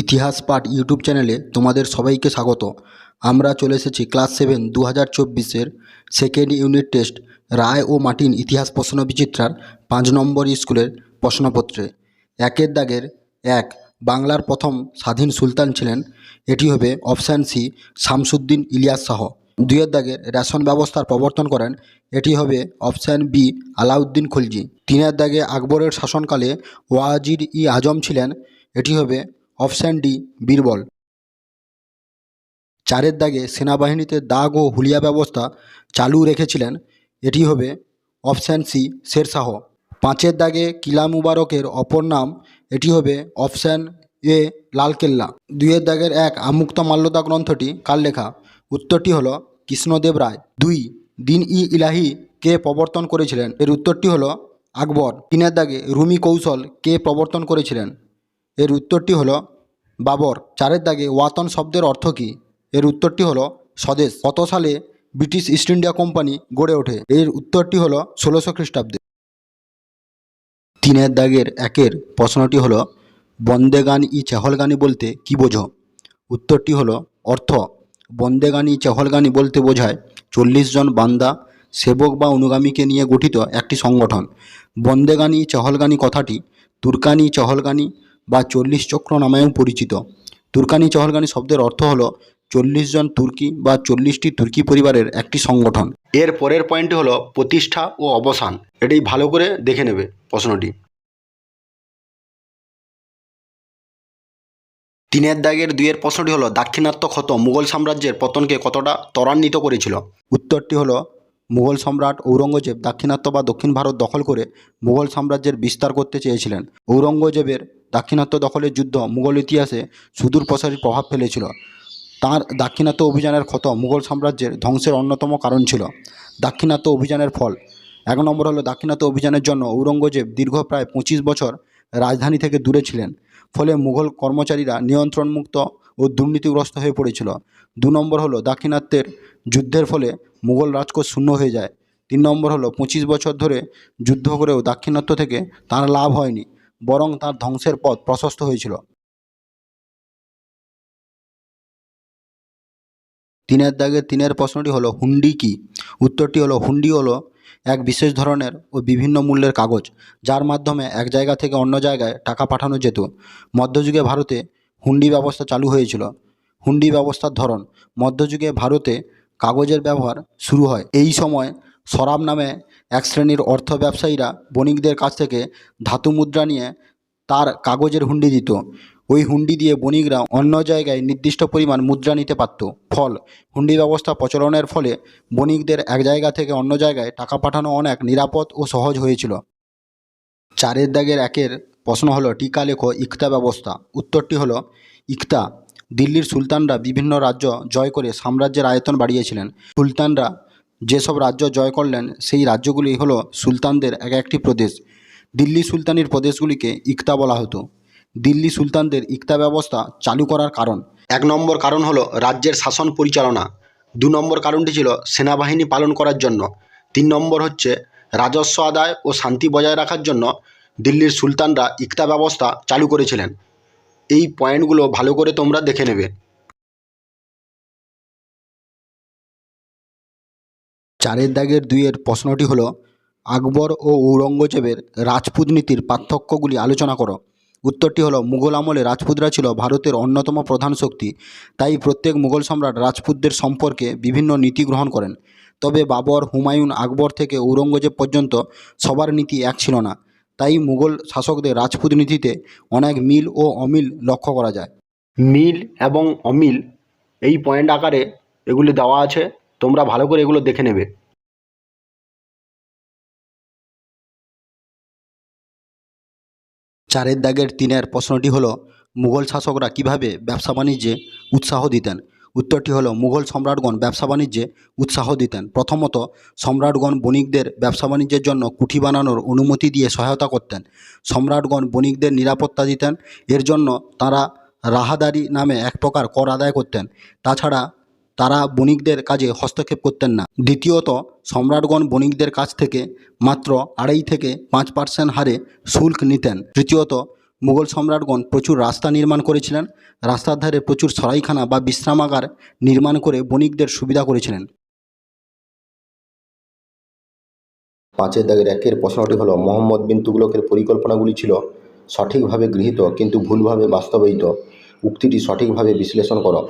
ইতিহাস পাঠ ইউটিউব চ্যানেলে তোমাদের সবাইকে স্বাগত। আমরা চলে এসেছি ক্লাস 7 2024-এর সেকেন্ড ইউনিট টেস্ট রায় ও মার্টিন ইতিহাস প্রশ্ন বিচিত্রার 5 নম্বর স্কুলের প্রশ্নপত্রে। একের দাগের 1, বাংলার প্রথম স্বাধীন সুলতান ছিলেন। এটি হবে অপশান সি, শামসুদ্দিন ইলিয়াস শাহ। 2-এর দাগের রেশন ব্যবস্থার প্রবর্তন করেন। এটি হবে অপশান বি, আলাউদ্দিন খলজি। 3-এর দাগে আকবরের শাসনকালে ওয়াজির ই আজম ছিলেন। এটি হবে অপশান ডি, বীরবল। 4-এর দাগে সেনাবাহিনীতে দাগ ও হুলিয়া ব্যবস্থা চালু রেখেছিলেন। এটি হবে অপশান সি, শেরশাহ। 5-এর দাগে কিলা মুবারকের অপর নাম। এটি হবে অপশান এ, লালকেল্লা। 2-এর দাগের 1, আমুক্ত মাল্যদা গ্রন্থটি কার লেখা? উত্তরটি হলো কৃষ্ণদেব রায়। 2, দিন ই ইলাহি কে প্রবর্তন করেছিলেন? এর উত্তরটি হলো আকবর। 3-এর দাগে রুমি কৌশল কে প্রবর্তন করেছিলেন? এর উত্তরটি হলো বাবর। 4-এর দাগে ওয়াতন শব্দের অর্থ কী? এর উত্তরটি হলো স্বদেশ। কত সালে ব্রিটিশ ইস্ট ইন্ডিয়া কোম্পানি গড়ে ওঠে? এর উত্তরটি হলো 1600 খ্রিস্টাব্দে। 3-এর দাগের 1-এর প্রশ্নটি হলো বন্দেগান ই চেহলগানি বলতে কী বোঝো? উত্তরটি হলো অর্থ। বন্দেগান ই চেহলগানি বলতে বোঝায় 40 জন বান্দা, সেবক বা অনুগামীকে নিয়ে গঠিত একটি সংগঠন। বন্দেগান ই চেহলগানি কথাটি তুর্কানি চহলগানি বা 40 চক্র নামেও পরিচিত। তুর্কানি চহলগানি শব্দের অর্থ হলো 40 জন তুর্কি বা 40টি তুর্কি পরিবারের একটি সংগঠন। এর পরের পয়েন্টটি হলো প্রতিষ্ঠা ও অবসান। এটি ভালো করে দেখে নেবে প্রশ্নটি। 3-এর দাগের 2-এর প্রশ্নটি হলো দাক্ষিণাত্য ক্ষত মুঘল সাম্রাজ্যের পতনকে কতটা ত্বরান্বিত করেছিল? উত্তরটি হলো মুঘল সম্রাট ঔরঙ্গজেব দাক্ষিণাত্য বা দক্ষিণ ভারত দখল করে মুঘল সাম্রাজ্যের বিস্তার করতে চেয়েছিলেন। ঔরঙ্গজেবের দাক্ষিণাত্য দখলের যুদ্ধ মুঘল ইতিহাসে সুদূর প্রসারী প্রভাব ফেলেছিল। তাঁর দাক্ষিণাত্য অভিযানের ক্ষত মুঘল সাম্রাজ্যের ধ্বংসের অন্যতম কারণ ছিল। দাক্ষিণাত্য অভিযানের ফল। 1 নম্বর হলো দাক্ষিণাত্য অভিযানের জন্য ঔরঙ্গজেব দীর্ঘ প্রায় 25 বছর রাজধানী থেকে দূরে ছিলেন। ফলে মুঘল কর্মচারীরা নিয়ন্ত্রণমুক্ত ও দুর্নীতিগ্রস্ত হয়ে পড়েছিল। 2 নম্বর হলো দাক্ষিণাত্যের যুদ্ধের ফলে মুঘল রাজকোষ শূন্য হয়ে যায়। 3 নম্বর হলো 25 বছর ধরে যুদ্ধ করেও দাক্ষিণাত্য থেকে তার লাভ হয়নি, বরং তার ধ্বংসের পথ প্রশস্ত হয়েছিল। 3-এর দাগের 3-এর প্রশ্নটি হলো হুন্ডি কী? উত্তরটি হলো হুন্ডি হলো এক বিশেষ ধরনের ও বিভিন্ন মূল্যের কাগজ, যার মাধ্যমে এক জায়গা থেকে অন্য জায়গায় টাকা পাঠানো যেত। মধ্যযুগে ভারতে হুন্ডি ব্যবস্থা চালু হয়েছিল। হুন্ডি ব্যবস্থার ধরন। মধ্যযুগে ভারতে কাগজের ব্যবহার শুরু হয়। এই সময় সরাব নামে এক শ্রেণীর অর্থ ব্যবসায়ীরা বণিকদের কাছ থেকে ধাতু মুদ্রা নিয়ে তার কাগজের হুন্ডি দিত। ওই হুন্ডি দিয়ে বণিকরা অন্য জায়গায় নির্দিষ্ট পরিমাণ মুদ্রা নিতে পারত। ফল, হুন্ডি ব্যবস্থা প্রচলনের ফলে বণিকদের এক জায়গা থেকে অন্য জায়গায় টাকা পাঠানো অনেক নিরাপদ ও সহজ হয়েছিল। 4-এর দাগের 1-এর প্রশ্ন হলো টিকা লেখো ইকতা ব্যবস্থা। উত্তরটি হলো ইকতা। দিল্লির সুলতানরা বিভিন্ন রাজ্য জয় করে সাম্রাজ্যের আয়তন বাড়িয়েছিলেন। সুলতানরা যেসব রাজ্য জয় করলেন সেই রাজ্যগুলি হলো সুলতানদের এক একটি প্রদেশ। দিল্লি সুলতানির প্রদেশগুলিকে ইকতা বলা হতো। দিল্লি সুলতানদের ইকতা ব্যবস্থা চালু করার কারণ। 1 নম্বর কারণ হলো রাজ্যের শাসন পরিচালনা। 2 নম্বর কারণটি ছিল সেনাবাহিনী পালন করার জন্য। 3 নম্বর হচ্ছে রাজস্ব আদায় ও শান্তি বজায় রাখার জন্য দিল্লির সুলতানরা ইকতা ব্যবস্থা চালু করেছিলেন। এই পয়েন্টগুলো ভালো করে তোমরা দেখে নেবে। 4-এর দাগের 2-এর প্রশ্নটি হলো আকবর ও ঔরঙ্গজেবের রাজপুত নীতির পার্থক্যগুলি আলোচনা করো। উত্তরটি হলো মুঘল আমলে রাজপুতরা ছিল ভারতের অন্যতম প্রধান শক্তি। তাই প্রত্যেক মুঘল সম্রাট রাজপুতদের সম্পর্কে বিভিন্ন নীতি গ্রহণ করেন। তবে বাবর, হুমায়ুন, আকবর থেকে ঔরঙ্গজেব পর্যন্ত সবার নীতি এক ছিল না। তাই মুঘল শাসকদের রাজপুত নীতিতে অনেক মিল ও অমিল লক্ষ্য করা যায়। মিল এবং অমিল এই পয়েন্ট আকারে এগুলি দেওয়া আছে, তোমরা ভালো করে এগুলো দেখে নেবে। 4-এর দাগের 3-এর প্রশ্নটি হলো মুঘল শাসকরা কিভাবে ব্যবসা বাণিজ্যে উৎসাহ দিতেন? উত্তরটি হলো মুঘল সম্রাটগণ ব্যবসা বাণিজ্যে উৎসাহ দিতেন। প্রথমত, সম্রাটগণ বণিকদের ব্যবসা বাণিজ্যের জন্য কুঠি বানানোর অনুমতি দিয়ে সহায়তা করতেন। সম্রাটগণ বণিকদের নিরাপত্তা দিতেন। এর জন্য তারা রাহাদারি নামে এক প্রকার কর আদায় করতেন। তাছাড়া তারা বণিকদের কাজে হস্তক্ষেপ করতেন না। দ্বিতীয়ত, সম্রাটগণ বণিকদের কাছ থেকে মাত্র 2.5 থেকে 5% হারে শুল্ক নিতেন। তৃতীয়ত, মুঘল সম্রাটগণ প্রচুর রাস্তা নির্মাণ করেছিলেন। রাস্তার ধারে প্রচুর সরাইখানা বা বিশ্রামাগার নির্মাণ করে বণিকদের সুবিধা করেছিলেন। 5-এর দাগের 1-এর প্রশ্নটি হলো, মোহাম্মদ বিন তুগলকের পরিকল্পনাগুলি ছিল সঠিকভাবে গৃহীত কিন্তু ভুলভাবে বাস্তবায়িত। উক্তিটি সঠিকভাবে বিশ্লেষণ করো।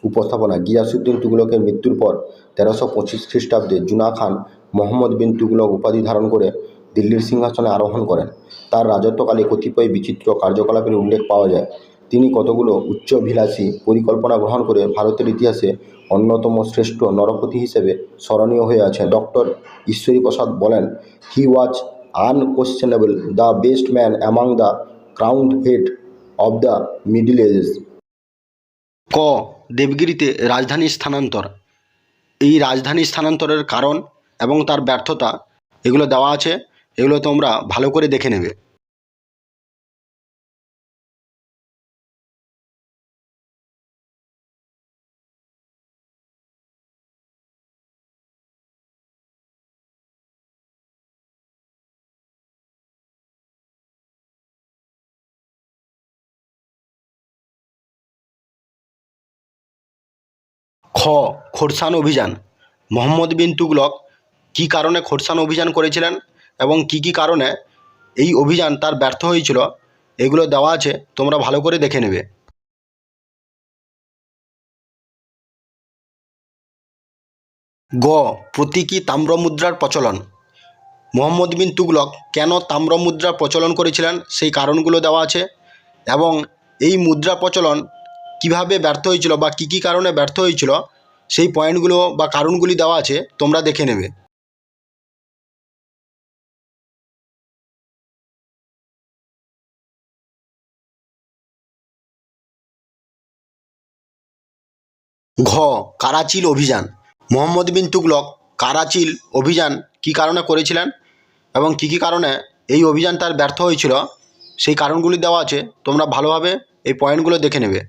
উপস্থাপনা: গিয়াসউদ্দিন তুগলকের মৃত্যুর পর 1325 খ্রিস্টাব্দে জুনা খান মোহাম্মদ বিন তুগলক উপাধি ধারণ করে দিল্লির সিংহাসনে আরোহণ করেন। তার রাজত্বকালে কতিপয় বিচিত্র কার্যকলাপের উল্লেখ পাওয়া যায়। তিনি কতগুলো উচ্চাভিলাষী পরিকল্পনা গ্রহণ করে ভারতের ইতিহাসে অন্যতম শ্রেষ্ঠ নরপতি হিসেবে স্মরণীয় হয়ে আছেন। ডক্টর ঈশ্বরী প্রসাদ বলেন, he was unquestionable the best man among the crowned head of the middle ages. ক. দেবগিরিতে রাজধানী স্থানান্তর। এই রাজধানী স্থানান্তরের কারণ এবং তার ব্যর্থতা এগুলো দেওয়া আছে, এগুলো তোমরা ভালো করে দেখে নেবে। খ. খোরসান অভিযান। মোহাম্মদ বিন তুগলক কী কারণে খোরসান অভিযান করেছিলেন এবং কি কি কারণে এই অভিযান তার ব্যর্থ হয়েছিল, এগুলো দেওয়া আছে, তোমরা ভালো করে দেখে নেবে। গ. প্রতীকী তাম্রমুদ্রার প্রচলন। মোহাম্মদ বিন তুগলক কেন তাম্রমুদ্রা প্রচলন করেছিলেন সেই কারণগুলো দেওয়া আছে এবং এই মুদ্রা প্রচলন কিভাবে ব্যর্থ হয়েছিল বা কী কী কারণে ব্যর্থ হয়েছিল সেই পয়েন্টগুলো বা কারণগুলি দেওয়া আছে, তোমরা দেখে নেবে। ঘ. কারাচিল অভিযান। মোহাম্মদ বিন তুগলক কারাচিল অভিযান কী কারণে করেছিলেন এবং কী কী কারণে এই অভিযান তার ব্যর্থ হয়েছিল সেই কারণগুলি দেওয়া আছে, তোমরা ভালোভাবে এই পয়েন্টগুলো দেখে নেবে।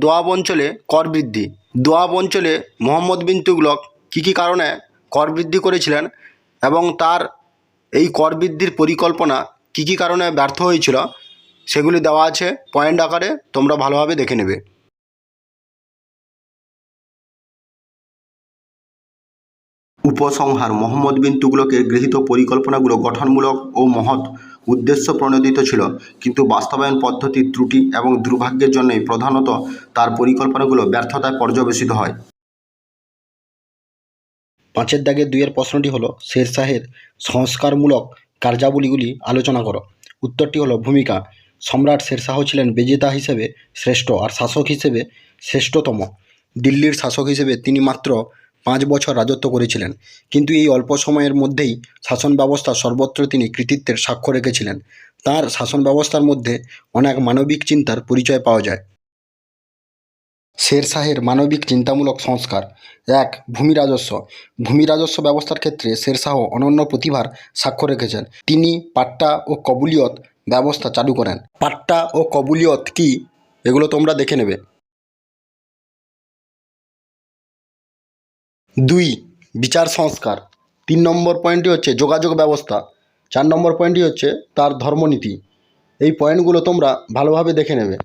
দোয়াব অঞ্চলে কর বৃদ্ধি। দোয়াব অঞ্চলে মোহাম্মদ বিন তুগলক কী কী কারণে কর বৃদ্ধি করেছিলেন এবং তার এই কর বৃদ্ধির পরিকল্পনা কী কী কারণে ব্যর্থ হয়েছিল সেগুলি দেওয়া আছে পয়েন্ট আকারে, তোমরা ভালোভাবে দেখে নেবে। উপসংহার: মোহাম্মদ বিন তুগলকের গৃহীত পরিকল্পনাগুলো গঠনমূলক ও মহৎ উদ্দেশ্য প্রণোদিত ছিল, কিন্তু বাস্তবায়ন পদ্ধতির ত্রুটি এবং দুর্ভাগ্যের জন্যই প্রধানত তার পরিকল্পনাগুলো ব্যর্থতায় পর্যবেসিত হয়। 5-এর দাগের 2-এর প্রশ্নটি হলো, শেরশাহের সংস্কারমূলক কার্যাবলীগুলি আলোচনা করো। উত্তরটি হলো ভূমিকা। সম্রাট শেরশাহ ছিলেন বিজেতা হিসেবে শ্রেষ্ঠ আর শাসক হিসেবে শ্রেষ্ঠতম। দিল্লির শাসক হিসেবে তিনি মাত্র 5 বছর রাজত্ব করেছিলেন, কিন্তু এই অল্প সময়ের মধ্যেই শাসন ব্যবস্থা সর্বত্র তিনি কৃতিত্বের সাক্ষ্য রেখেছিলেন। তার শাসন ব্যবস্থার মধ্যে অনেক মানবিক চিন্তার পরিচয় পাওয়া যায়। শেরশাহের মানবিক চিন্তামূলক সংস্কার। 1. ভূমি রাজস্ব। ভূমি রাজস্ব ব্যবস্থার ক্ষেত্রে শেরশাহ অনন্য প্রতিভার সাক্ষ্য রেখেছেন। তিনি পাট্টা ও কবুলিয়ত ব্যবস্থা চালু করেন। পাট্টা ও কবুলিয়ত কি, এগুলো তোমরা দেখে নেবে। 2. বিচার সংস্কার। 3 নম্বর পয়েন্টটি হচ্ছে যোগাযোগ ব্যবস্থা। 4 নম্বর পয়েন্টটি হচ্ছে তার ধর্মনীতি। এই পয়েন্টগুলো তোমরা ভালোভাবে দেখে নেবে।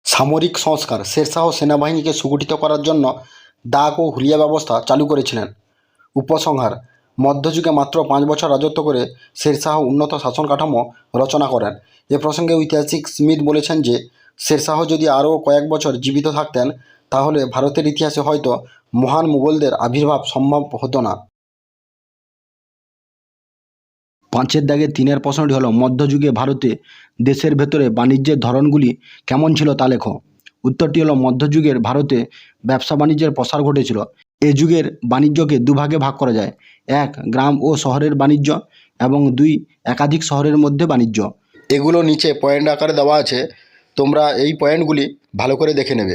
সামরিক সংস্কার। শেরশাহ সেনাবাহিনীকে সুগঠিত করার জন্য ডাক ও হুলিয়া ব্যবস্থা চালু করেছিলেন। উপসংহার: মধ্যযুগে মাত্র 5 বছর রাজত্ব করে শেরশাহ উন্নত শাসন কাঠামো রচনা করেন। এ প্রসঙ্গে ঐতিহাসিক স্মিথ বলেছেন যে শেরশাহ যদি আরও কয়েক বছর জীবিত থাকতেন তাহলে ভারতের ইতিহাসে হয়তো মহান মুঘলদের আবির্ভাব সম্ভব হতো না। 5-এর দাগের 3-এর প্রশ্নটি হলো, মধ্যযুগে ভারতে দেশের ভেতরে বাণিজ্যের ধরনগুলি কেমন ছিল তা লেখো। উত্তরটি হলো, মধ্যযুগের ভারতে ব্যবসা বাণিজ্যের প্রসার ঘটেছিল। এ যুগের বাণিজ্যকে দুভাগে ভাগ করা যায়। 1. গ্রাম ও শহরের বাণিজ্য এবং 2. একাধিক শহরের মধ্যে বাণিজ্য। এগুলো নিচে পয়েন্ট আকারে দেওয়া আছে, তোমরা এই পয়েন্টগুলি ভালো করে দেখে নেবে।